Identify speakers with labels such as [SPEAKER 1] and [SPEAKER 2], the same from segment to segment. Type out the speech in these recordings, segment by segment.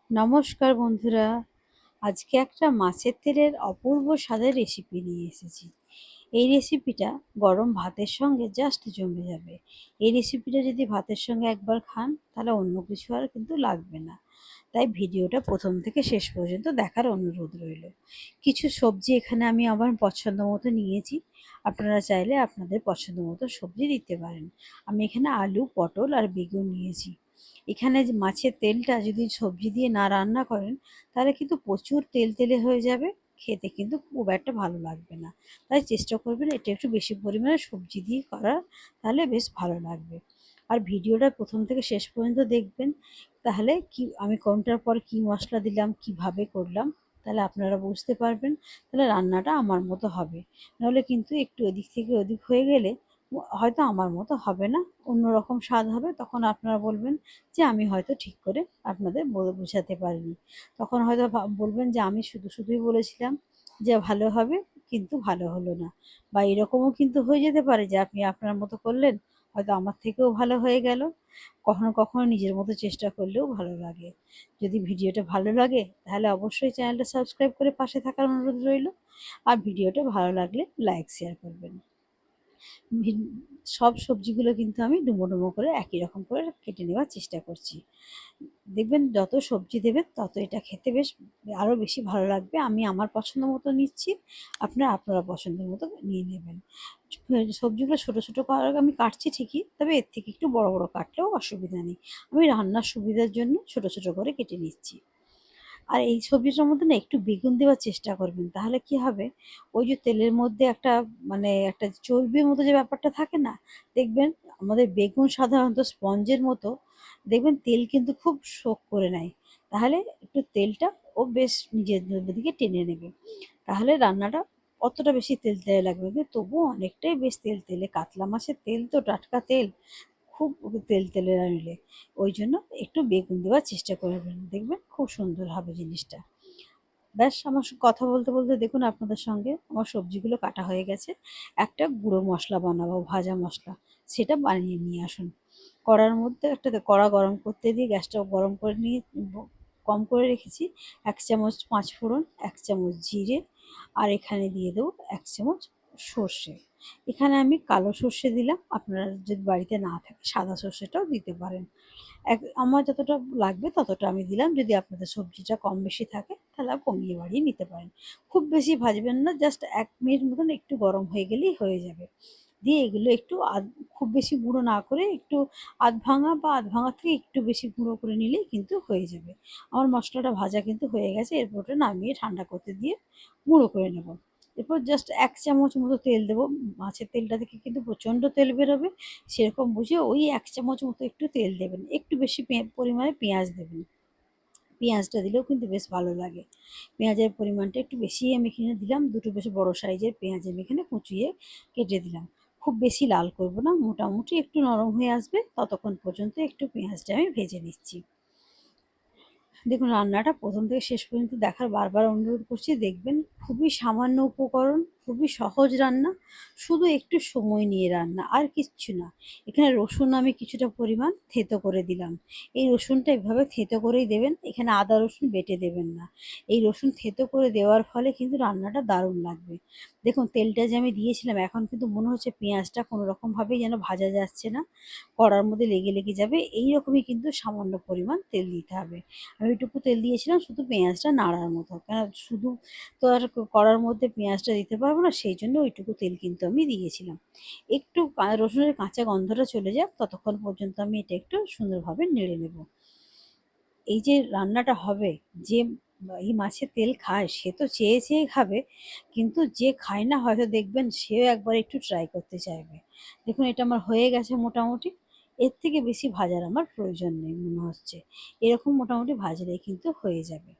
[SPEAKER 1] নমস্কার বন্ধুরা, আজকে একটা মাছের তেলের অপূর্ব স্বাদের রেসিপি নিয়ে এসেছি। এই রেসিপিটা গরম ভাতের সঙ্গে জাস্ট জমে যাবে। এই রেসিপিটা যদি ভাতের সঙ্গে একবার খান তাহলে অন্য কিছু আর কিন্তু লাগবে না। তাই ভিডিওটা প্রথম থেকে শেষ পর্যন্ত দেখার অনুরোধ রইল। কিছু সবজি এখানে আমি আমার পছন্দ মতো নিয়েছি, আপনারা চাইলে আপনাদের পছন্দ মতো সবজি দিতে পারেন। আমি এখানে আলু, পটল আর বেগুন নিয়েছি। এখানে যে মাছের তেলটা যদি সবজি দিয়ে না রান্না করেন তাহলে কিন্তু প্রচুর তেলে হয়ে যাবে, খেতে কিন্তু খুব একটা ভালো লাগবে না। তাই চেষ্টা করবেন এটা একটু বেশি পরিমাণে সবজি দিয়ে করার, তাহলে বেশ ভালো লাগবে। আর ভিডিওটা প্রথম থেকে শেষ পর্যন্ত দেখবেন, তাহলে কি আমি কোনটার পর কি মশলা দিলাম, কিভাবে করলাম, তাহলে আপনারা বুঝতে পারবেন। তাহলে রান্নাটা আমার মতো হবে। নাহলে কিন্তু একটু এদিক থেকে ওদিক হয়ে গেলে হয়তো আমার মতো হবে না, অন্যরকম স্বাদ হবে। তখন আপনারা বলবেন যে আমি হয়তো ঠিক করে আপনাদের বোঝাতে পারিনি। তখন হয়তো বলবেন যে আমি শুধুই বলেছিলাম যে ভালো হবে, কিন্তু ভালো হলো না। বা এরকমও কিন্তু হয়ে যেতে পারে যে আপনি আপনার মতো করলেন, হয়তো আমার থেকেও ভালো হয়ে গেল। কখনো কখনো নিজের মতো চেষ্টা করলেও ভালো লাগে। যদি ভিডিওটা ভালো লাগে তাহলে অবশ্যই চ্যানেলটা সাবস্ক্রাইব করে পাশে থাকার অনুরোধ রইল। আর ভিডিওটা ভালো লাগলে লাইক শেয়ার করবেন। সব সবজিগুলো কিন্তু আমি ডুমো ডুমো করে একই রকম করে কেটে নেওয়ার চেষ্টা করছি। দেখবেন যত সবজি দেবেন তত এটা খেতে বেশ আরও বেশি ভালো লাগবে। আমি আমার পছন্দ মতো নিচ্ছি, আপনারা আপনারা পছন্দের মতো নিয়ে নেবেন। সবজিগুলো ছোটো ছোটো করে আমি কাটছি ঠিকই, তবে এর থেকে একটু বড় বড় কাটলেও অসুবিধা নেই। আমি রান্নার সুবিধার জন্য ছোটো ছোটো করে কেটে নিচ্ছি। আর এই সবজিটার মধ্যে না একটু বেগুন দেওয়ার চেষ্টা করবেন, তাহলে কি হবে, ওই যে তেলের মধ্যে একটা একটা চর্বির মতো যে ব্যাপারটা থাকে না, দেখবেন আমাদের বেগুন সাধারণত স্পঞ্জের মতো, দেখবেন তেল কিন্তু খুব শোক করে নেয়। তাহলে একটু তেলটা ও বেশ নিজের দিকে টেনে নেবে, তাহলে রান্নাটা অতটা বেশি তেলে লাগবে, কিন্তু তবুও অনেকটাই বেশ তেলে। কাতলা মাছের তেল তো টাটকা তেল, খুব তেলে না নিলে। ওই জন্য একটু বেগুন দেওয়ার চেষ্টা করবেন, দেখবেন খুব সুন্দর হবে জিনিসটা। ব্যাস আমার কথা বলতে বলতে দেখুন আপনাদের সঙ্গে আমার সবজিগুলো কাটা হয়ে গেছে। একটা গুঁড়ো মশলা বানাবো, ভাজা মশলা, সেটা বানিয়ে নিয়ে আসুন। কড়ার মধ্যে একটা কড়া গরম করতে দিয়ে গ্যাসটা গরম করে নিয়ে কম করে রেখেছি। 1 চামচ 5 ফোড়ন, 1 চামচ জিরে, আর এখানে দিয়ে দেবো 1 চামচ সর্ষে। এখানে আমি কালো সর্ষে দিলাম, আপনারা যদি বাড়িতে না থাকে সাদা সর্ষেটাও দিতে পারেন। আমার যতটা লাগবে ততটা আমি দিলাম। যদি আপনাদের সবজিটা কম বেশি থাকে তাহলে কমিয়ে বাড়িয়ে নিতে পারেন। খুব বেশি ভাজবেন না, জাস্ট 1 মিনিট মতন একটু গরম হয়ে গেলেই হয়ে যাবে। দিয়ে এগুলো একটু খুব বেশি গুঁড়ো না করে একটু আধ ভাঙা বা আধ ভাঙার থেকে একটু বেশি গুঁড়ো করে নিলেই কিন্তু হয়ে যাবে। আমার মশলাটা ভাজা কিন্তু হয়ে গেছে, এরপর ওটা নামিয়ে ঠান্ডা করতে দিয়ে গুঁড়ো করে নেব। এরপর জাস্ট 1 চামচ মতো তেল দেবো। মাছের তেলটা থেকে কিন্তু প্রচণ্ড তেল বেরোবে, সেরকম বুঝে ওই 1 চামচ মতো একটু তেল দেবেন। একটু বেশি পরিমাণে পেঁয়াজ দেবেন। পেঁয়াজটা দিলেও কিন্তু বেশ ভালো লাগে। পেঁয়াজের পরিমাণটা একটু বেশিই আমি এখানে দিলাম। দুটো বেশ বড় সাইজের পেঁয়াজ আমি এখানে কুচিয়ে কেটে দিলাম। খুব বেশি লাল করব না, মোটামুটি একটু নরম হয়ে আসবে ততক্ষণ পর্যন্ত একটু পেঁয়াজটা আমি ভেজে নিচ্ছি। দেখুন রান্নাটা প্রথম থেকে শেষ পর্যন্ত দেখার বারবার অনুরোধ করছি। দেখবেন খুবই সামান্য উপকরণ, খুবই সহজ রান্না, শুধু একটু সময় নিয়ে রান্না, আর কিচ্ছু না। এখানে রসুন আমি কিছুটা পরিমাণ থেঁতো করে দিলাম। এই রসুনটা এভাবে থেঁতো করেই দেবেন, এখানে আদা রসুন বেটে দেবেন না। এই রসুন থেঁতো করে দেওয়ার ফলে কিন্তু রান্নাটা দারুণ লাগবে। দেখুন তেলটা যে আমি দিয়েছিলাম, এখন কিন্তু মনে হচ্ছে পেঁয়াজটা কোনো রকমভাবেই যেন ভাজা যাচ্ছে না, কড়ার মধ্যে লেগে লেগে যাবে। এই রকমই কিন্তু সামান্য পরিমাণ তেল দিতে হবে। আমি ওইটুকু তেল দিয়েছিলাম শুধু পেঁয়াজটা নাড়ার মতো, কেন শুধু তো আর কড়ার মধ্যে পেঁয়াজটা দিতে পারবো না, সেই জন্য ওইটুকু তেল কিন্তু আমি দিয়েছিলাম। একটু রসুনের কাঁচা গন্ধটা চলে যাক ততক্ষণ পর্যন্ত আমি এটা একটু সুন্দরভাবে নেড়ে নেব। এই যে রান্নাটা হবে, যে এই মাছের তেল খায় সে তো চেয়ে চেয়ে খাবে, কিন্তু যে খায় না হয়তো দেখবেন সেও একবার একটু ট্রাই করতে চাইবে। দেখুন এটা আমার হয়ে গেছে মোটামুটি, এর থেকে বেশি ভাজার আমার প্রয়োজন নেই মনে হচ্ছে। এরকম মোটামুটি ভাজলেই কিন্তু হয়ে যাবে।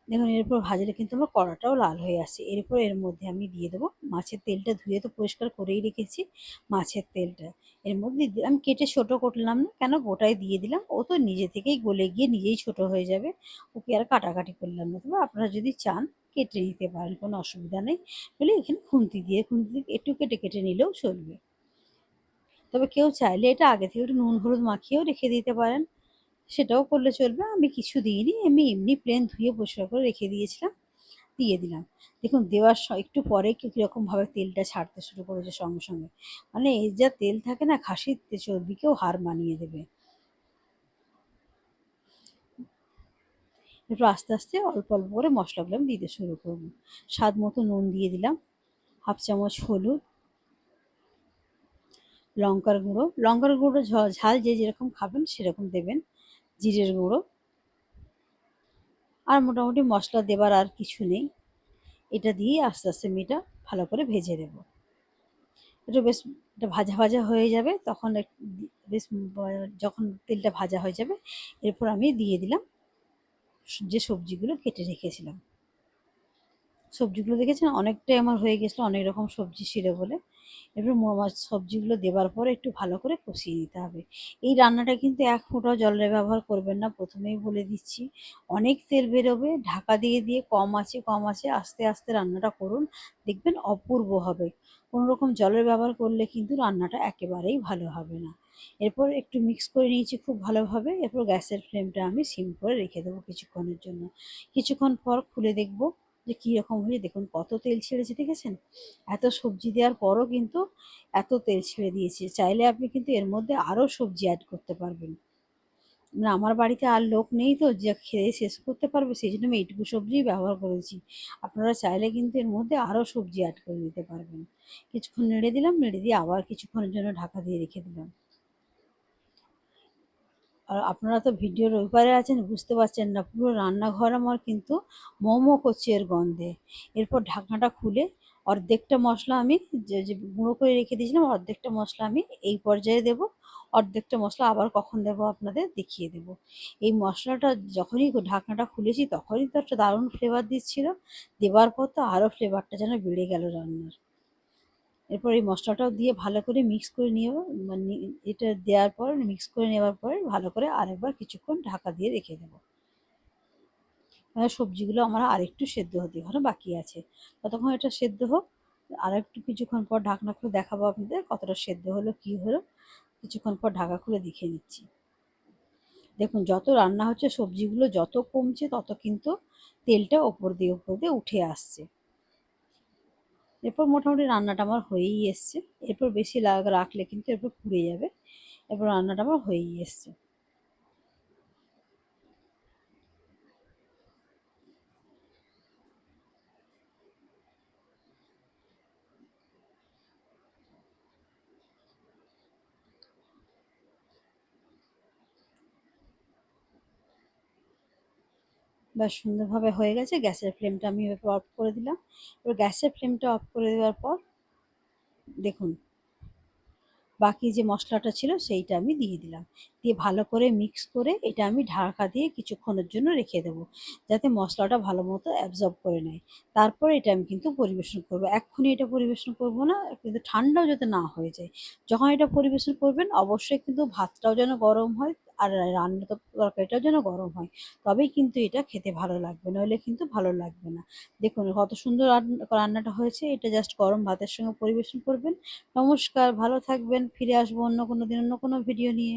[SPEAKER 1] দেখুন এরপর ভাজলে কিন্তু আমার কড়াটাও লাল হয়ে আসছে। এরপর এর মধ্যে আমি দিয়ে দেবো মাছের তেলটা, ধুয়ে তো পরিষ্কার করেই রেখেছি মাছের তেলটা। এর মধ্যে আমি কেটে ছোট করলাম না, কেন গোটায় দিয়ে দিলাম, ও তো নিজে থেকেই গলে গিয়ে নিজেই ছোট হয়ে যাবে, ওকে আর কাটাকাটি করলাম না। তবে আপনারা যদি চান কেটে নিতে পারেন, কোনো অসুবিধা নেই। বলে এখানে খুন্তি দিয়ে একটু কেটে কেটে নিলেও চলবে। তবে কেউ চাইলে এটা আগে থেকে একটু নুন হলুদ মাখিয়েও রেখে দিতে পারেন। সেটাও করলে চলবে। আমি কিছু দিইনি, আমি এমনি প্লেন ধুয়ে পরিষ্কার করে রেখে দিয়েছিলাম, দিয়ে দিলাম। দেখুন দেওয়ার একটু পরে কীরকমভাবে তেলটা ছাড়তে শুরু করেছে সঙ্গে সঙ্গে, মানে এর যা তেল থাকে না, খাসির চর্বিকেও হার মানিয়ে দেবে। এরপর আস্তে আস্তে অল্প অল্প করে মশলাগুলো আমি দিতে শুরু করব। স্বাদ মতো নুন দিয়ে দিলাম, হাফ চামচ হলুদ, লঙ্কার গুঁড়ো ঝাল যে যেরকম খাবেন সেরকম দেবেন, জিরের গুঁড়ো, আর মোটামুটি মশলা দেবার আর কিছু নেই। এটা দিয়ে আস্তে আস্তে আমি এটা ভালো করে ভেজে দেব। এটা বেশ, এটা ভাজা ভাজা হয়ে যাবে তখন বেশ, যখন তেলটা ভাজা হয়ে যাবে এরপর আমি দিয়ে দিলাম যে সবজিগুলো কেটে রেখেছিলাম। সবজিগুলো দেখেছেন অনেকটাই আমার হয়ে গেছিলো, অনেক রকম সবজি ছিল বলে। এরপর সবজিগুলো দেবার পরে একটু ভালো করে কষিয়ে নিতে হবে। এই রান্নাটা কিন্তু এক ফোঁটাও জলের ব্যবহার করবেন না, প্রথমেই বলে দিচ্ছি। অনেক তেল বেরোবে, ঢাকা দিয়ে দিয়ে কম আছে আস্তে আস্তে রান্নাটা করুন, দেখবেন অপূর্ব হবে। কোনো রকম জলের ব্যবহার করলে কিন্তু রান্নাটা একেবারেই ভালো হবে না। এরপর একটু মিক্স করে নিয়েছি খুব ভালোভাবে, এরপর গ্যাসের ফ্লেমটা আমি সিম করে রেখে দেবো কিছুক্ষণের জন্য। কিছুক্ষণ পর খুলে দেখব যে কীরকম হয়েছে। দেখুন কত তেল ছেড়েছে, দেখেছেন? এত সবজি দেওয়ার পরও কিন্তু এত তেল ছেড়ে দিয়েছে। চাইলে আপনি কিন্তু এর মধ্যে আরও সবজি অ্যাড করতে পারবেন। মানে আমার বাড়িতে আর লোক নেই তো যে খেয়ে শেষ করতে পারবে, সেই জন্য আমি এইটুকু সবজিই ব্যবহার করেছি। আপনারা চাইলে কিন্তু এর মধ্যে আরও সবজি অ্যাড করে দিতে পারবেন। কিছুক্ষণ নেড়ে দিলাম, নেড়ে দিয়ে আবার কিছুক্ষণের জন্য ঢাকা দিয়ে রেখে দিলাম। আর আপনারা তো ভিডিওর ওই পারে আছেন, বুঝতে পারছেন না, পুরো রান্নাঘর আমার কিন্তু মোমো করছে এর গন্ধে। এরপর ঢাকনাটা খুলে অর্ধেকটা মশলা আমি যে গুঁড়ো করে রেখে দিয়েছিলাম, অর্ধেকটা মশলা আমি এই পর্যায়ে দেব, অর্ধেকটা মশলা আবার কখন দেবো আপনাদের দেখিয়ে দেব। এই মশলাটা যখনই ঢাকনাটা খুলেছি তখনই তো একটা দারুণ ফ্লেভার দিচ্ছিল, দেওয়ার পর তো আরও ফ্লেভারটা যেন বেড়ে গেল রান্নার। এরপর এই মশলাটাও দিয়ে ভালো করে মিক্স করে নিয়ে, মানে এটা দেওয়ার পর মিক্স করে নেওয়ার পরে ভালো করে আরেকবার কিছুক্ষণ ঢাকা দিয়ে রেখে দেবো। সবজিগুলো আমার আরেকটু সেদ্ধ হতে এখনো বাকি আছে, ততক্ষণ এটা সেদ্ধ হোক। আর একটু কিছুক্ষণ পর ঢাকনা খুলে দেখাবো আপনাদের কতটা সেদ্ধ হলো কি হলো। কিছুক্ষণ পর ঢাকা খুলে দেখে নিচ্ছি। দেখুন যত রান্না হচ্ছে সবজিগুলো যত কমছে তত কিন্তু তেলটা ওপর দিয়ে উঠে আসছে। এরপর মোটামুটি রান্নাটা আমার হয়েই এসছে। এরপর বেশি রাখলে কিন্তু এরপর পুড়ে যাবে। এরপর রান্নাটা আমার হয়েই এসছে। বেশ সুন্দরভাবে হয়ে গেছে। গ্যাসের ফ্লেমটা আমি এরপর অফ করে দিলাম। এবার গ্যাসের ফ্লেমটা অফ করে দেওয়ার পর দেখুন বাকি যে মশলাটা ছিল সেইটা আমি দিয়ে দিলাম। দিয়ে ভালো করে মিক্স করে এটা আমি ঢাকা দিয়ে কিছুক্ষণের জন্য রেখে দেবো, যাতে মশলাটা ভালো মতো অ্যাবজর্ব করে নেয়। তারপরে এটা আমি কিন্তু পরিবেশন করবো। এক্ষুনি এটা পরিবেশন করবো না, কিন্তু ঠান্ডাও যাতে না হয়ে যায়। যখন এটা পরিবেশন করবেন অবশ্যই কিন্তু ভাতটাও যেন গরম হয়, আর রান্না তো তরকারিটাও যেন গরম হয়, তবেই কিন্তু এটা খেতে ভালো লাগবে, নইলে কিন্তু ভালো লাগবে না। দেখুন কত সুন্দর রান্নাটা হয়েছে, এটা জাস্ট গরম ভাতের সঙ্গে পরিবেশন করবেন। নমস্কার, ভালো থাকবেন। ফিরে আসবো অন্য কোনো দিন অন্য কোনো ভিডিও নিয়ে।